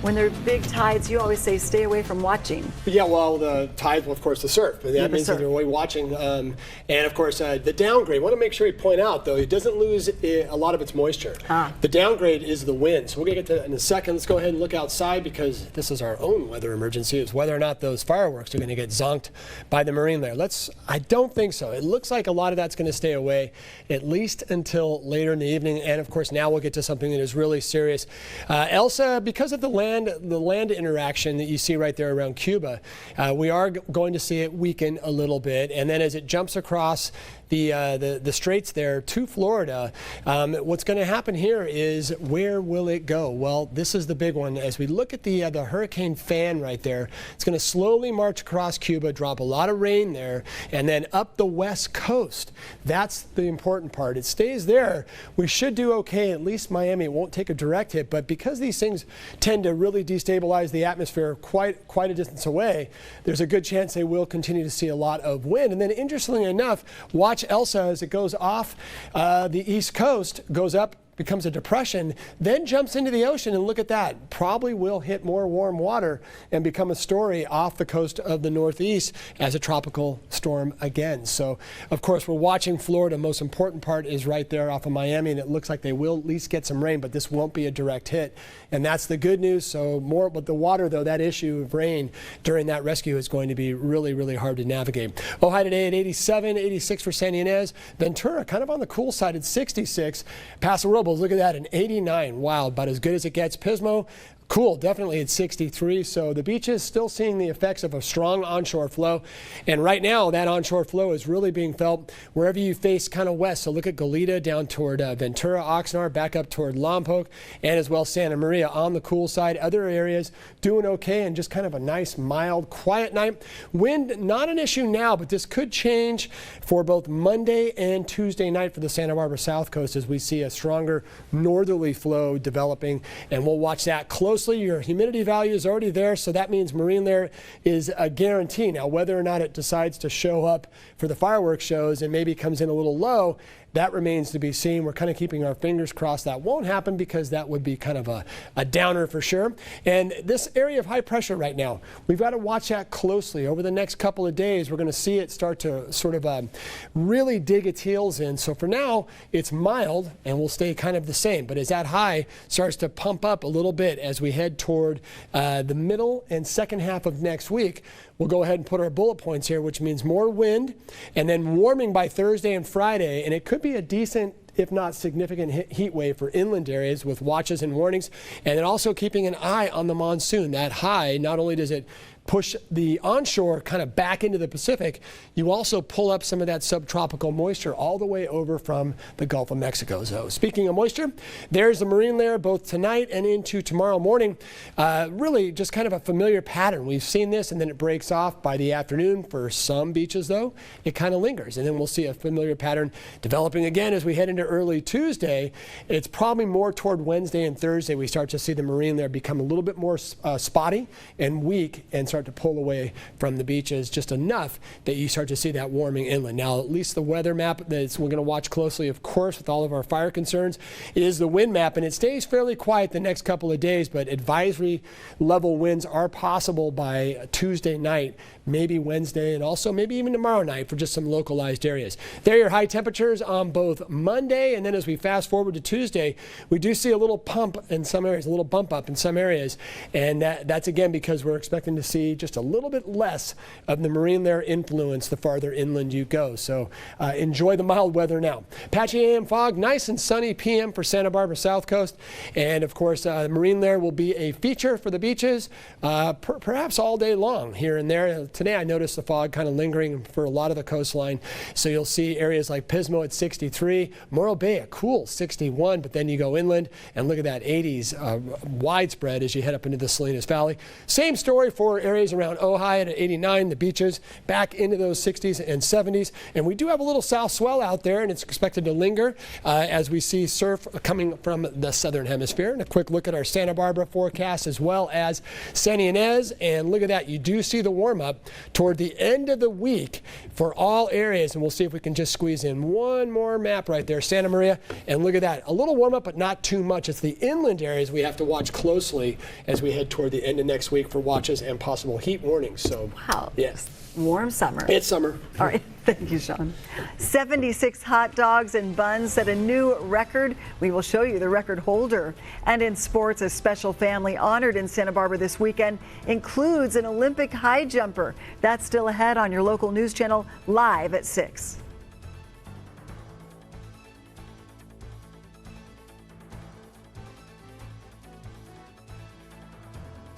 when there are big tides, you always say stay away from watching. Yeah, well, the tides, well, of course, the surf. But that means that they're away watching. And, of course, the downgrade. I want to make sure we point out, though, it doesn't lose a lot of its moisture. The downgrade is the wind. So we're going to get to that in a second. Let's go ahead and look outside because this is our own weather emergency, is whether or not those fireworks are going to get zonked by the marine layer. I don't think so. It looks like a lot of that's going to stay away at least until later in the evening. And, of course, now we'll get to something that is really serious. ELSA, because of the land interaction that you see right there around Cuba, we are going to see it weaken a little bit, and then as it jumps across the straits there to Florida, what's going to happen here is where will it go? Well, this is the big one. As we look at the hurricane fan right there, it's going to slowly march across Cuba, drop a lot of rain there, and then up the west coast. That's the important part. It stays there. We should do okay, at least Miami. It won't take a direct hit, but because these things tend to really destabilize the atmosphere quite a distance away, there's a good chance they will continue to see a lot of wind. And then interestingly enough, watch ELSA as it goes off the east coast, goes up, becomes a depression, then jumps into the ocean, and look at that. Probably will hit more warm water and become a story off the coast of the Northeast as a tropical storm again. So, of course, we're watching Florida. Most important part is right there off of Miami, and it looks like they will at least get some rain, but this won't be a direct hit. And that's the good news. So more, but the water, though, that issue of rain during that rescue is going to be really, really hard to navigate. Oh, high today at 87, 86 for San Ynez. Ventura kind of on the cool side at 66. Paso Robles, look at that, an 89. Wow, about as good as it gets. Pismo, cool, definitely at 63. So the beaches still seeing the effects of a strong onshore flow. And right now, that onshore flow is really being felt wherever you face kind of west. So look at Goleta down toward Ventura, Oxnard, back up toward Lompoc, and as well Santa Maria on the cool side. Other areas doing okay and just kind of a nice, mild, quiet night. Wind, not an issue now, but this could change for both Monday and Tuesday night for the Santa Barbara South Coast as we see a stronger northerly flow developing. And we'll watch that closely. Your humidity value is already there, so that means marine layer is a guarantee. Now, whether or not it decides to show up for the fireworks shows and maybe comes in a little low, that remains to be seen. We're kind of keeping our fingers crossed that won't happen because that would be kind of a downer for sure. And this area of high pressure right now, we've got to watch that closely. Over the next couple of days, we're going to see it start to sort of really dig its heels in. So for now, it's mild and will stay kind of the same. But as that high starts to pump up a little bit as we head toward the middle and second half of next week, we'll go ahead and put our bullet points here, which means more wind and then warming by Thursday and Friday. And it could be a decent, if not significant, heat wave for inland areas with watches and warnings. And then also keeping an eye on the monsoon. That high, not only does it push the onshore kind of back into the Pacific, you also pull up some of that subtropical moisture all the way over from the Gulf of Mexico. So speaking of moisture, there's the marine layer both tonight and into tomorrow morning. Really just kind of a familiar pattern. We've seen this and then it breaks off by the afternoon. For some beaches, though, it kind of lingers. And then we'll see a familiar pattern developing again as we head into early Tuesday. It's probably more toward Wednesday and Thursday we start to see the marine layer become a little bit more spotty and weak and start to pull away from the beaches just enough that you start to see that warming inland. Now, at least the weather map that we're going to watch closely, of course, with all of our fire concerns, is the wind map, and it stays fairly quiet the next couple of days, but advisory level winds are possible by Tuesday night, maybe Wednesday, and also maybe even tomorrow night for just some localized areas. There are your high temperatures on both Monday, and then as we fast forward to Tuesday, we do see a little pump in some areas, a little bump up in some areas, and that's again because we're expecting to see just a little bit less of the marine layer influence the farther inland you go. So enjoy the mild weather now. Patchy AM fog, nice and sunny PM for Santa Barbara South Coast. And of course, marine layer will be a feature for the beaches, perhaps all day long here and there. Today I noticed the fog kind of lingering for a lot of the coastline. So you'll see areas like Pismo at 63, Morro Bay a cool 61, but then you go inland and look at that 80s widespread as you head up into the Salinas Valley. Same story for areas areas around Ojai at 89, the beaches back into those 60s and 70s. And we do have a little south swell out there, and it's expected to linger as we see surf coming from the southern hemisphere. And a quick look at our Santa Barbara forecast as well as Santa Ynez. And look at that. You do see the warm up toward the end of the week for all areas. And we'll see if we can just squeeze in one more map right there. Santa Maria. And look at that. A little warm up, but not too much. It's the inland areas we have to watch closely as we head toward the end of next week for watches and possible heat warnings. So, wow. Yes. Warm summer. It's summer. All right. Thank you, Sean. 76 hot dogs and buns set a new record. We will show you the record holder. And in sports, a special family honored in Santa Barbara this weekend includes an Olympic high jumper. That's still ahead on your local news channel live at 6.